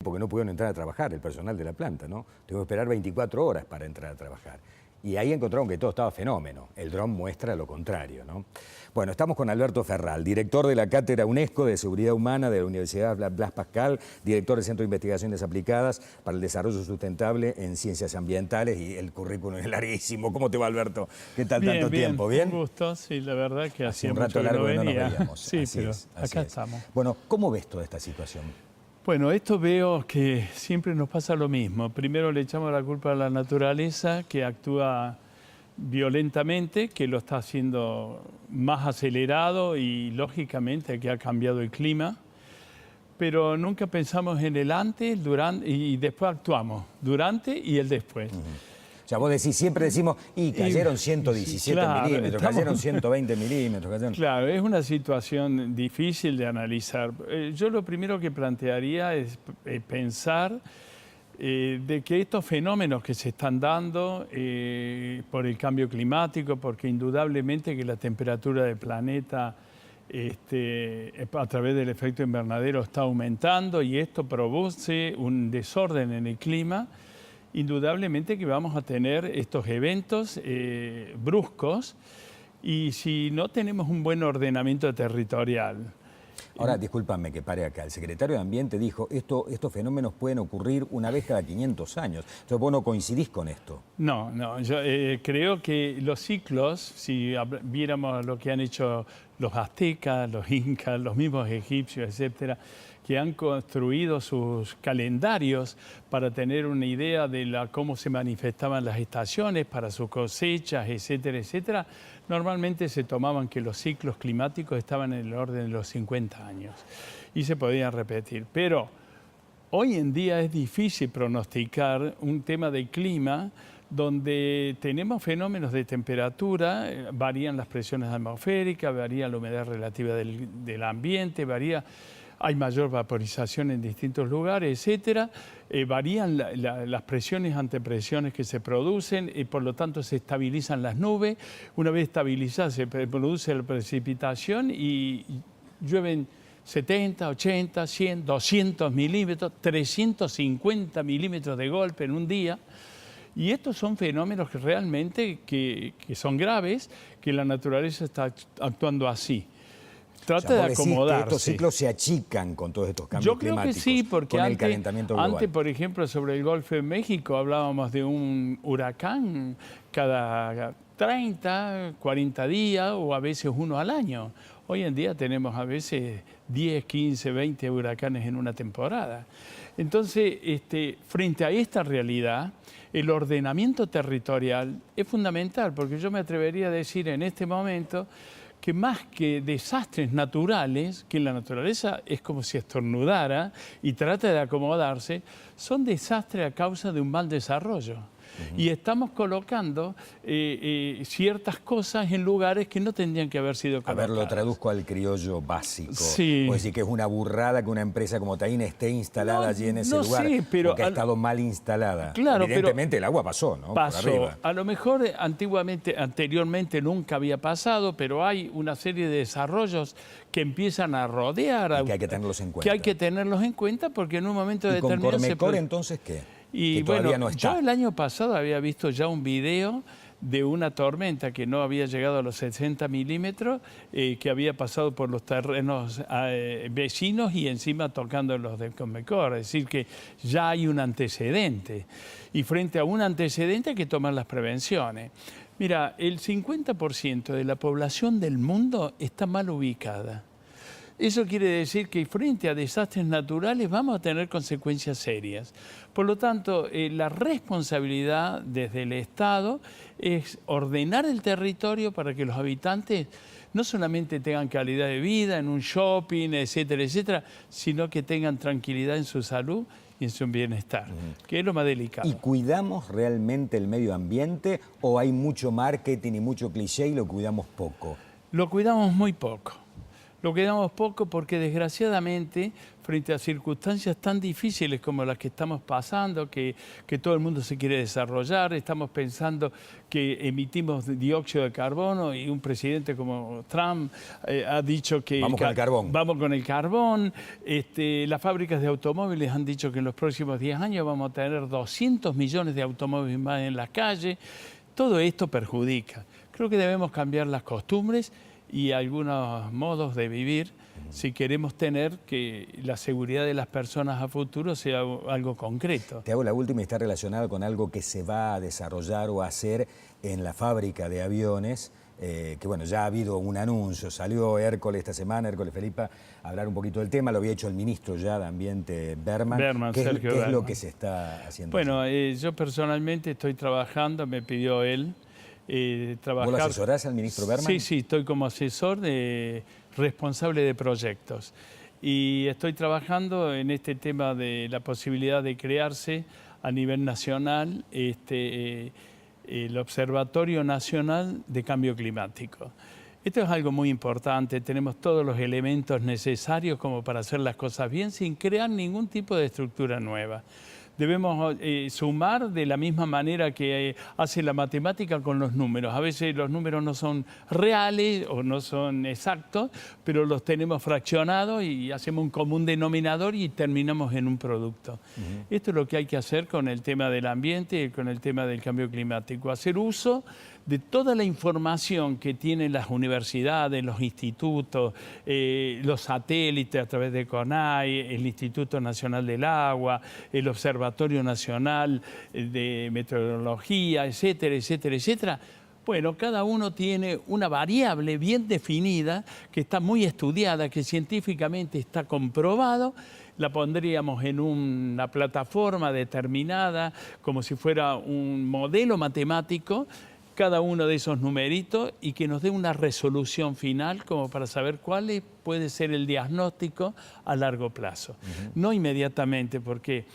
porque no pudieron entrar a trabajar, el personal de la planta, ¿no? Tengo que esperar 24 horas para entrar a trabajar. Y ahí encontraron que todo estaba fenómeno. El dron muestra lo contrario, ¿no? Bueno, estamos con Alberto Ferral, director de la Cátedra UNESCO de Seguridad Humana de la Universidad Blas Pascal, director del Centro de Investigaciones Aplicadas para el Desarrollo Sustentable en Ciencias Ambientales, y el currículum es larguísimo. ¿Cómo te va, Alberto? ¿Qué tal tanto tiempo? ¿Bien? Un gusto, sí, la verdad que Hace hacía un rato mucho largo que no nos venía. veíamos. Sí, Así pero es, acá estamos. Bueno, ¿cómo ves toda esta situación? Bueno, esto veo que siempre nos pasa lo mismo. Primero le echamos la culpa a la naturaleza, que actúa violentamente, que lo está haciendo más acelerado y lógicamente que ha cambiado el clima, pero nunca pensamos en el antes, durante y después actuamos, durante y el después. O sea, vos decís, siempre decimos, y cayeron 117 claro, milímetros, cayeron 120 milímetros. Cayeron... Claro, es una situación difícil de analizar. Yo lo primero que plantearía es pensar de que estos fenómenos que se están dando por el cambio climático, porque indudablemente que la temperatura del planeta a través del efecto invernadero está aumentando y esto produce un desorden en el clima, indudablemente que vamos a tener estos eventos bruscos y si no tenemos un buen ordenamiento territorial. Ahora, discúlpame que pare acá. El secretario de Ambiente dijo, estos fenómenos pueden ocurrir una vez cada 500 años. Entonces, vos no coincidís con esto. No, yo creo que los ciclos, si viéramos lo que han hecho los aztecas, los incas, los mismos egipcios, etcétera, que han construido sus calendarios para tener una idea de cómo se manifestaban las estaciones para sus cosechas, etcétera, etcétera, normalmente se tomaban que los ciclos climáticos estaban en el orden de los 50 años y se podían repetir. Pero hoy en día es difícil pronosticar un tema de clima donde tenemos fenómenos de temperatura, varían las presiones atmosféricas, varía la humedad relativa del ambiente, hay mayor vaporización en distintos lugares, etcétera. Varían las presiones ante presiones que se producen y por lo tanto se estabilizan las nubes. Una vez estabilizadas se produce la precipitación y llueven 70, 80, 100, 200 milímetros, 350 milímetros de golpe en un día. Y estos son fenómenos que realmente que son graves, que la naturaleza está actuando así. Trata de acomodarse. Que estos ciclos se achican con todos estos cambios climáticos. Yo creo que sí, porque con el calentamiento global. Antes, por ejemplo, sobre el Golfo de México hablábamos de un huracán cada 30, 40 días o a veces uno al año. Hoy en día tenemos a veces 10, 15, 20 huracanes en una temporada. Entonces, frente a esta realidad, el ordenamiento territorial es fundamental, porque yo me atrevería a decir en este momento que más que desastres naturales, que la naturaleza es como si estornudara y trata de acomodarse, son desastres a causa de un mal desarrollo. Y estamos colocando ciertas cosas en lugares que no tendrían que haber sido colocadas. A ver, lo traduzco al criollo básico. Sí. O decir que es una burrada que una empresa como Taín esté instalada allí en ese lugar, porque ha estado mal instalada. Claro, evidentemente el agua pasó, ¿no? Pasó. Por arriba. A lo mejor anteriormente nunca había pasado, pero hay una serie de desarrollos que empiezan a rodear. Y que hay que tenerlos en cuenta. Que hay que tenerlos en cuenta porque en un momento determinado... ¿Y con Cormecor entonces qué? Y que bueno, no está. yo el año pasado había visto ya un video de una tormenta que no había llegado a los 60 milímetros, que había pasado por los terrenos vecinos y encima tocando los de Cormecor. Es decir, que ya hay un antecedente. Y frente a un antecedente hay que tomar las prevenciones. Mira, el 50% de la población del mundo está mal ubicada. Eso quiere decir que frente a desastres naturales vamos a tener consecuencias serias. Por lo tanto, la responsabilidad desde el Estado es ordenar el territorio para que los habitantes no solamente tengan calidad de vida en un shopping, etcétera, etcétera, sino que tengan tranquilidad en su salud y en su bienestar, que es lo más delicado. ¿Y cuidamos realmente el medio ambiente o hay mucho marketing y mucho cliché y lo cuidamos poco? Lo cuidamos muy poco. lo cuidamos poco porque desgraciadamente, frente a circunstancias tan difíciles como las que estamos pasando, que todo el mundo se quiere desarrollar, estamos pensando que emitimos dióxido de carbono y un presidente como Trump ha dicho que... Vamos con el carbón. Vamos con el carbón. Las fábricas de automóviles han dicho que en los próximos 10 años vamos a tener 200 millones de automóviles más en la calle. Todo esto perjudica. Creo que debemos cambiar las costumbres y algunos modos de vivir si queremos tener que la seguridad de las personas a futuro sea algo concreto. Te hago la última y está relacionada con algo que se va a desarrollar o a hacer en la fábrica de aviones, que bueno, ya ha habido un anuncio, salió Hércules esta semana, Hércules Felipa, a hablar un poquito del tema, lo había hecho el ministro ya de Ambiente, Berman. ¿Qué es lo que se está haciendo? Bueno, yo personalmente estoy trabajando, me pidió él, trabajar. ¿Vos lo asesorás al ministro Berman? Sí, estoy como asesor responsable de proyectos. Y estoy trabajando en este tema de la posibilidad de crearse a nivel nacional el Observatorio Nacional de Cambio Climático. Esto es algo muy importante, tenemos todos los elementos necesarios como para hacer las cosas bien sin crear ningún tipo de estructura nueva. Debemos sumar de la misma manera que hace la matemática con los números. A veces los números no son reales o no son exactos, pero los tenemos fraccionados y hacemos un común denominador y terminamos en un producto. Esto es lo que hay que hacer con el tema del ambiente y con el tema del cambio climático. Hacer uso de toda la información que tienen las universidades, los institutos, los satélites a través de CONAI, el Instituto Nacional del Agua, el Observatorio Nacional de Meteorología, etcétera, etcétera, etcétera. Bueno, cada uno tiene una variable bien definida, que está muy estudiada, que científicamente está comprobado. La pondríamos en una plataforma determinada, como si fuera un modelo matemático, cada uno de esos numeritos y que nos dé una resolución final como para saber cuál puede ser el diagnóstico a largo plazo. No inmediatamente, porque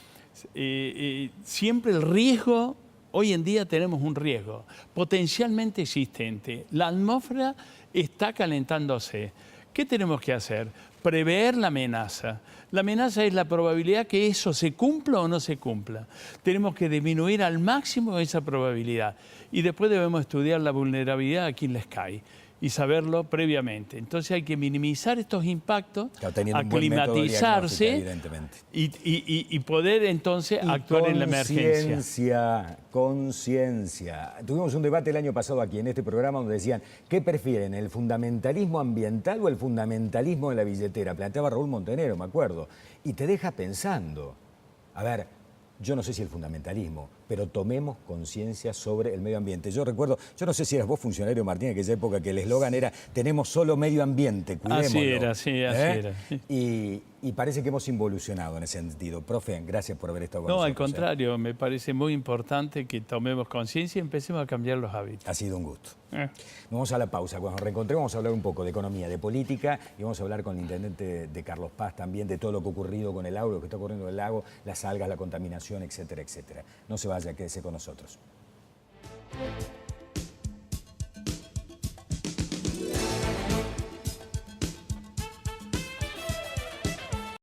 siempre el riesgo, hoy en día tenemos un riesgo potencialmente existente. La atmósfera está calentándose. ¿Qué tenemos que hacer? Prever la amenaza. La amenaza es la probabilidad que eso se cumpla o no se cumpla. Tenemos que disminuir al máximo esa probabilidad y después debemos estudiar la vulnerabilidad a quien les cae y saberlo previamente. Entonces hay que minimizar estos impactos, aclimatizarse y poder entonces actuar en la emergencia. Conciencia. Tuvimos un debate el año pasado aquí en este programa donde decían, ¿qué prefieren, el fundamentalismo ambiental o el fundamentalismo de la billetera? Planteaba Raúl Montenegro, me acuerdo. Y te deja pensando, a ver, yo no sé si el fundamentalismo, pero tomemos conciencia sobre el medio ambiente. Yo recuerdo, yo no sé si eras vos funcionario, Martín, en aquella época que el eslogan era tenemos solo medio ambiente, cuidémoslo. Así era, sí, así era. Y parece que hemos involucionado en ese sentido. Profe, gracias por haber estado con nosotros. No, al contrario, me parece muy importante que tomemos conciencia y empecemos a cambiar los hábitos. Ha sido un gusto. Vamos a la pausa. Cuando nos reencontremos vamos a hablar un poco de economía, de política y vamos a hablar con el intendente de Carlos Paz también de todo lo que ha ocurrido con el lago, lo que está ocurriendo en el lago, las algas, la contaminación, etcétera, etcétera. No se vaya, quédese con nosotros.